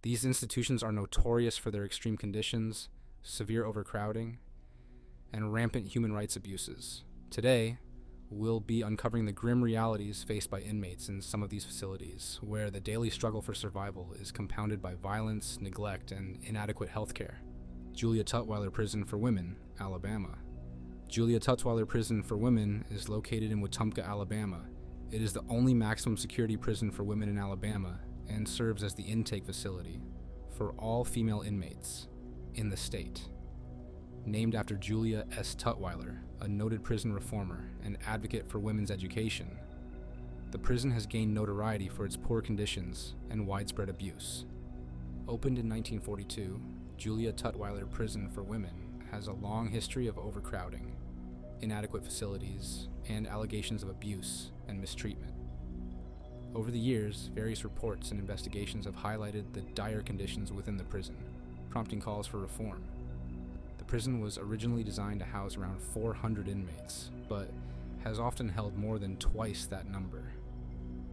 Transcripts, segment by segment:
These institutions are notorious for their extreme conditions, severe overcrowding, and rampant human rights abuses. Today, we'll be uncovering the grim realities faced by inmates in some of these facilities, where the daily struggle for survival is compounded by violence, neglect, and inadequate health care. Julia Tutwiler Prison for Women, Alabama. Julia Tutwiler Prison for Women is located in Wetumpka, Alabama. It is the only maximum security prison for women in Alabama and serves as the intake facility for all female inmates in the state. Named after Julia S. Tutwiler, a noted prison reformer and advocate for women's education, the prison has gained notoriety for its poor conditions and widespread abuse. Opened in 1942, Julia Tutwiler Prison for Women has a long history of overcrowding, inadequate facilities, and allegations of abuse and mistreatment. Over the years, various reports and investigations have highlighted the dire conditions within the prison, prompting calls for reform. The prison was originally designed to house around 400 inmates, but has often held more than twice that number.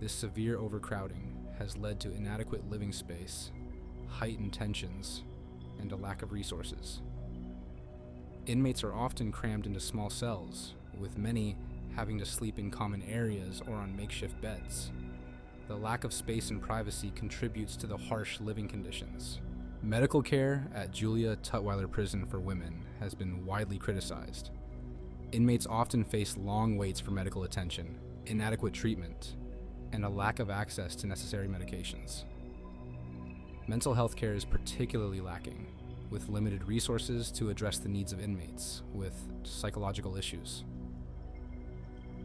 This severe overcrowding has led to inadequate living space, heightened tensions, and a lack of resources. Inmates are often crammed into small cells, with many having to sleep in common areas or on makeshift beds. The lack of space and privacy contributes to the harsh living conditions. Medical care at Julia Tutwiler Prison for Women has been widely criticized. Inmates often face long waits for medical attention, inadequate treatment, and a lack of access to necessary medications. Mental health care is particularly lacking, with limited resources to address the needs of inmates with psychological issues.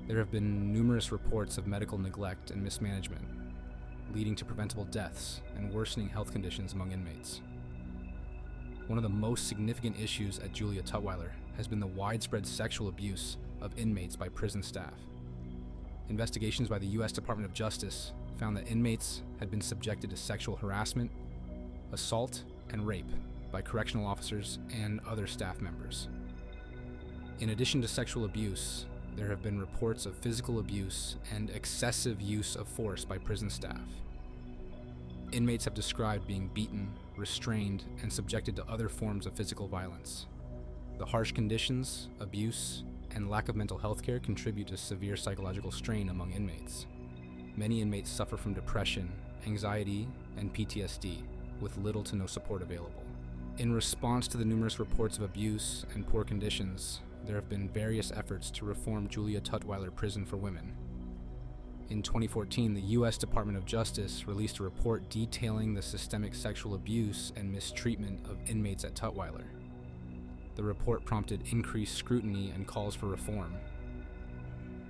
There have been numerous reports of medical neglect and mismanagement, leading to preventable deaths and worsening health conditions among inmates. One of the most significant issues at Julia Tutwiler has been the widespread sexual abuse of inmates by prison staff. Investigations by the U.S. Department of Justice found that inmates had been subjected to sexual harassment, assault, and rape by correctional officers and other staff members. In addition to sexual abuse, there have been reports of physical abuse and excessive use of force by prison staff. Inmates have described being beaten, restrained, and subjected to other forms of physical violence. The harsh conditions, abuse, and lack of mental health care contribute to severe psychological strain among inmates. Many inmates suffer from depression, anxiety, and PTSD, with little to no support available. In response to the numerous reports of abuse and poor conditions, there have been various efforts to reform Julia Tutwiler Prison for Women. In 2014, the U.S. Department of Justice released a report detailing the systemic sexual abuse and mistreatment of inmates at Tutwiler. The report prompted increased scrutiny and calls for reform.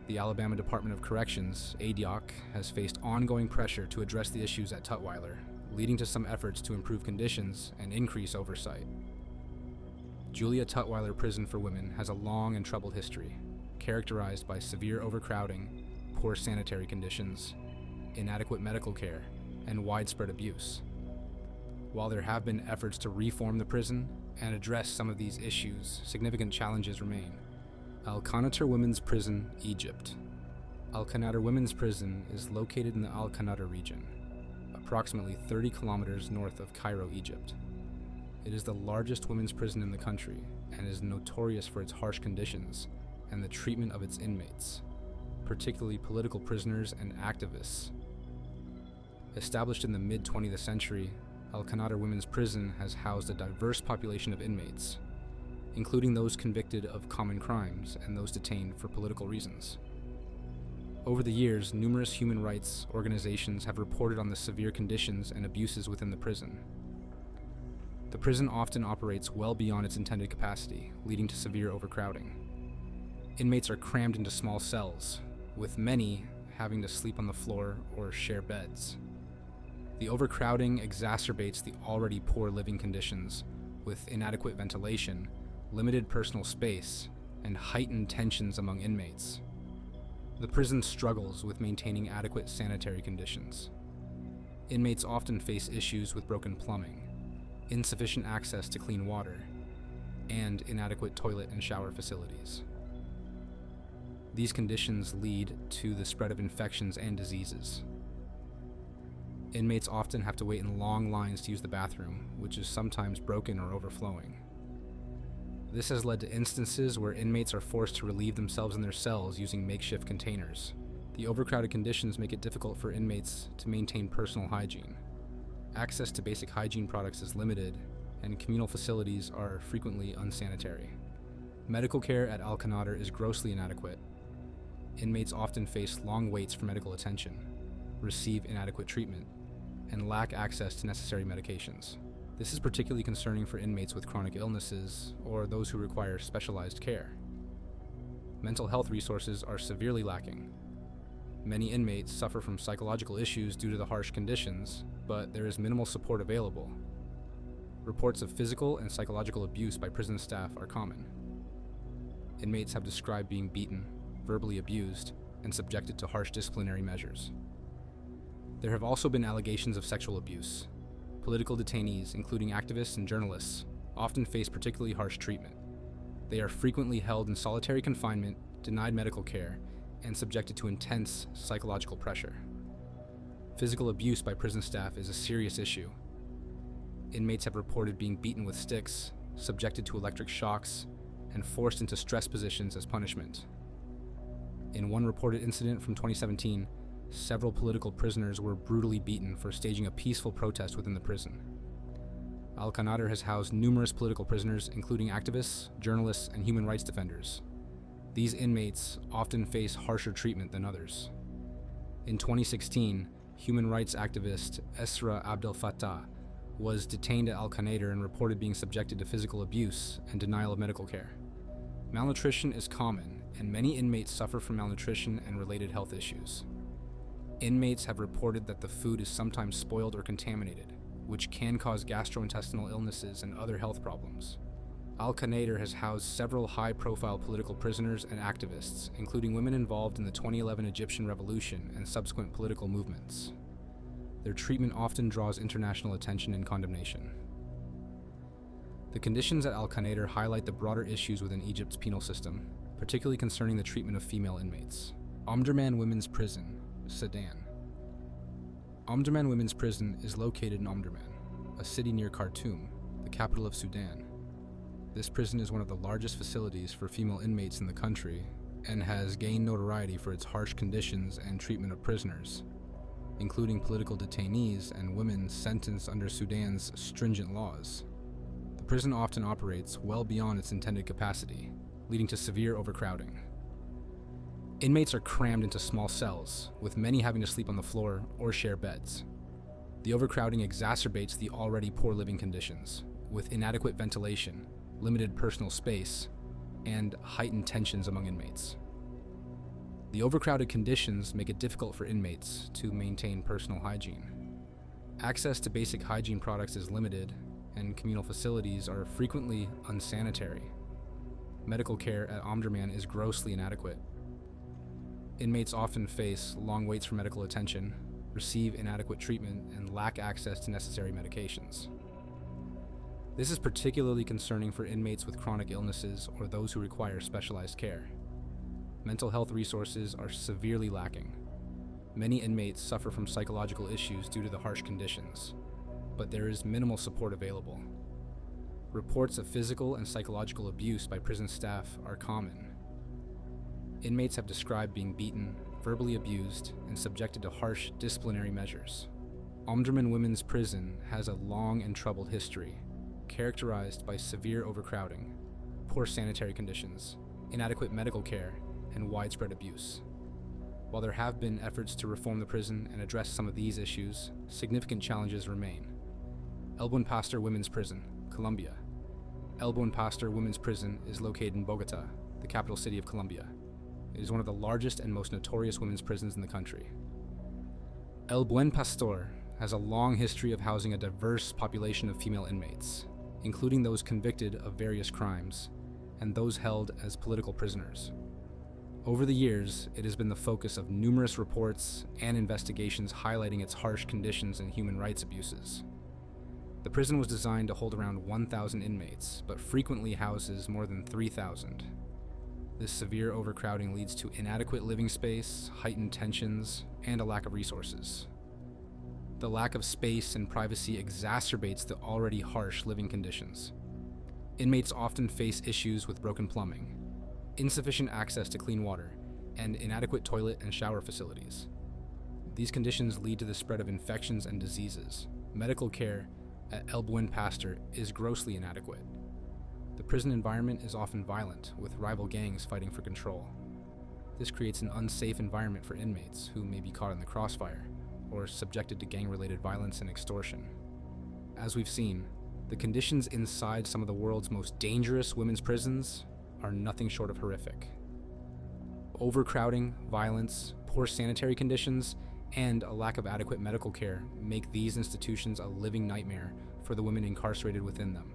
The Alabama Department of Corrections, ADOC, has faced ongoing pressure to address the issues at Tutwiler, leading to some efforts to improve conditions and increase oversight. Julia Tutwiler Prison for Women has a long and troubled history, characterized by severe overcrowding, poor sanitary conditions, inadequate medical care, and widespread abuse. While there have been efforts to reform the prison and address some of these issues, significant challenges remain. Al-Qanater Women's Prison, Egypt. Al-Qanater Women's Prison is located in the Al-Qanater region, approximately 30 kilometers north of Cairo, Egypt. It is the largest women's prison in the country and is notorious for its harsh conditions and the treatment of its inmates, particularly political prisoners and activists. Established in the mid-20th century, Al-Qanater Women's Prison has housed a diverse population of inmates, including those convicted of common crimes and those detained for political reasons. Over the years, numerous human rights organizations have reported on the severe conditions and abuses within the prison. The prison often operates well beyond its intended capacity, leading to severe overcrowding. Inmates are crammed into small cells, with many having to sleep on the floor or share beds. The overcrowding exacerbates the already poor living conditions, with inadequate ventilation, limited personal space, and heightened tensions among inmates. The prison struggles with maintaining adequate sanitary conditions. Inmates often face issues with broken plumbing, insufficient access to clean water, and inadequate toilet and shower facilities. These conditions lead to the spread of infections and diseases. Inmates often have to wait in long lines to use the bathroom, which is sometimes broken or overflowing. This has led to instances where inmates are forced to relieve themselves in their cells using makeshift containers. The overcrowded conditions make it difficult for inmates to maintain personal hygiene. Access to basic hygiene products is limited, and communal facilities are frequently unsanitary. Medical care at Al-Qanater is grossly inadequate. Inmates often face long waits for medical attention, receive inadequate treatment, and lack access to necessary medications. This is particularly concerning for inmates with chronic illnesses or those who require specialized care. Mental health resources are severely lacking. Many inmates suffer from psychological issues due to the harsh conditions, but there is minimal support available. Reports of physical and psychological abuse by prison staff are common. Inmates have described being beaten, verbally abused, and subjected to harsh disciplinary measures. There have also been allegations of sexual abuse. Political detainees, including activists and journalists, often face particularly harsh treatment. They are frequently held in solitary confinement, denied medical care, and subjected to intense psychological pressure. Physical abuse by prison staff is a serious issue. Inmates have reported being beaten with sticks, subjected to electric shocks, and forced into stress positions as punishment. In one reported incident from 2017, several political prisoners were brutally beaten for staging a peaceful protest within the prison. Al-Qanater has housed numerous political prisoners, including activists, journalists, and human rights defenders. These inmates often face harsher treatment than others. In 2016, human rights activist Esra Abdel Fattah was detained at Al-Qanater and reported being subjected to physical abuse and denial of medical care. Malnutrition is common, and many inmates suffer from malnutrition and related health issues. Inmates have reported that the food is sometimes spoiled or contaminated, which can cause gastrointestinal illnesses and other health problems. Al-Qanater has housed several high-profile political prisoners and activists, including women involved in the 2011 Egyptian Revolution and subsequent political movements. Their treatment often draws international attention and condemnation. The conditions at Al-Qanater highlight the broader issues within Egypt's penal system, particularly concerning the treatment of female inmates. Omdurman Women's Prison, Sudan. Omdurman Women's Prison is located in Omdurman, a city near Khartoum, the capital of Sudan. This prison is one of the largest facilities for female inmates in the country and has gained notoriety for its harsh conditions and treatment of prisoners, including political detainees and women sentenced under Sudan's stringent laws. The prison often operates well beyond its intended capacity, leading to severe overcrowding. Inmates are crammed into small cells, with many having to sleep on the floor or share beds. The overcrowding exacerbates the already poor living conditions, with inadequate ventilation, limited personal space, and heightened tensions among inmates. The overcrowded conditions make it difficult for inmates to maintain personal hygiene. Access to basic hygiene products is limited, and communal facilities are frequently unsanitary. Medical care at Omdurman is grossly inadequate. Inmates often face long waits for medical attention, receive inadequate treatment, and lack access to necessary medications. This is particularly concerning for inmates with chronic illnesses or those who require specialized care. Mental health resources are severely lacking. Many inmates suffer from psychological issues due to the harsh conditions, but there is minimal support available. Reports of physical and psychological abuse by prison staff are common. Inmates have described being beaten, verbally abused, and subjected to harsh disciplinary measures. Omdurman Women's Prison has a long and troubled history, characterized by severe overcrowding, poor sanitary conditions, inadequate medical care, and widespread abuse. While there have been efforts to reform the prison and address some of these issues, significant challenges remain. Buen Pastor Women's Prison, Colombia. Buen Pastor Women's Prison is located in Bogota, the capital city of Colombia. It is one of the largest and most notorious women's prisons in the country. Buen Pastor has a long history of housing a diverse population of female inmates, including those convicted of various crimes and those held as political prisoners. Over the years, it has been the focus of numerous reports and investigations highlighting its harsh conditions and human rights abuses. The prison was designed to hold around 1,000 inmates, but frequently houses more than 3,000. This severe overcrowding leads to inadequate living space, heightened tensions, and a lack of resources. The lack of space and privacy exacerbates the already harsh living conditions. Inmates often face issues with broken plumbing, insufficient access to clean water, and inadequate toilet and shower facilities. These conditions lead to the spread of infections and diseases. Medical care at Buen Pastor is grossly inadequate. The prison environment is often violent, with rival gangs fighting for control. This creates an unsafe environment for inmates who may be caught in the crossfire or subjected to gang-related violence and extortion. As we've seen, the conditions inside some of the world's most dangerous women's prisons are nothing short of horrific. Overcrowding, violence, poor sanitary conditions, and a lack of adequate medical care make these institutions a living nightmare for the women incarcerated within them.